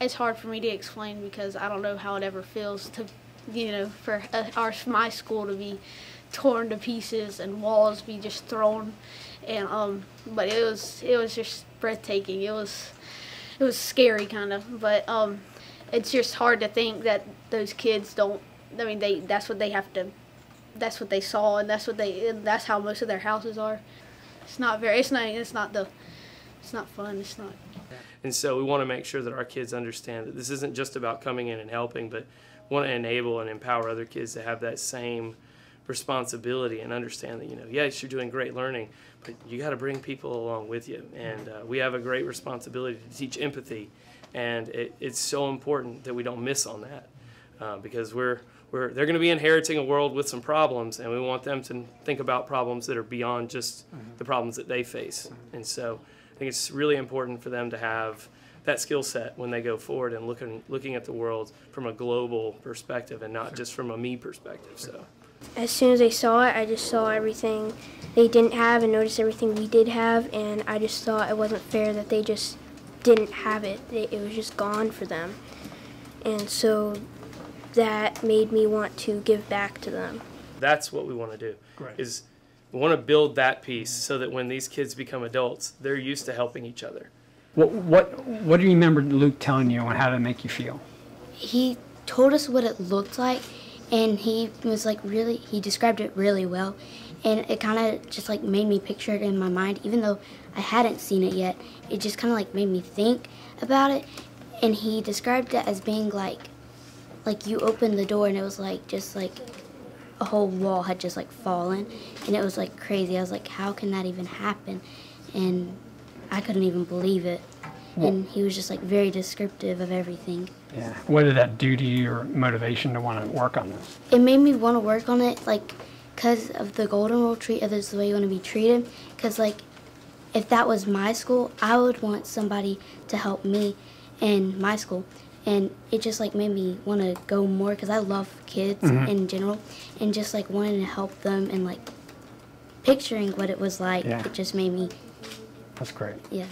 it's hard for me to explain because I don't know how it ever feels to, for my school to be torn to pieces and walls be just thrown, and but it was just breathtaking. It was scary kind of, but it's just hard to think that those kids don't. I mean, that's what they have to. That's what they saw, and that's how most of their houses are. It's not fun. It's not. And so we want to make sure that our kids understand that this isn't just about coming in and helping, but want to enable and empower other kids to have that same responsibility and understand that, yes, you're doing great learning, but you got to bring people along with you. And we have a great responsibility to teach empathy, and it's so important that we don't miss on that, because they're going to be inheriting a world with some problems, and we want them to think about problems that are beyond just the problems that they face. And so I think it's really important for them to have that skill set when they go forward and looking at the world from a global perspective and not just from a me perspective. So, as soon as they saw it, I just saw everything they didn't have and noticed everything we did have, and I just thought it wasn't fair that they just didn't have it. It was just gone for them. And so that made me want to give back to them. That's what we want to do. Great. Is we want to build that piece so that when these kids become adults, they're used to helping each other. What do you remember Luke telling you on how to make you feel? He told us what it looked like, and he was he described it really well, and it kind of just made me picture it in my mind. Even though I hadn't seen it yet, it just kind of made me think about it. And he described it as being like you opened the door and it was just a whole wall had just fallen, and it was crazy. I was like, how can that even happen? And I couldn't even believe it. And he was just very descriptive of everything. Yeah. What did that do to your motivation to want to work on this? It made me want to work on it, because of the golden rule, treat others the way you want to be treated. Because if that was my school, I would want somebody to help me in my school. And it just made me want to go more, because I love kids in general, and just wanting to help them and picturing what it was like. Yeah. It just made me. That's great. Yeah.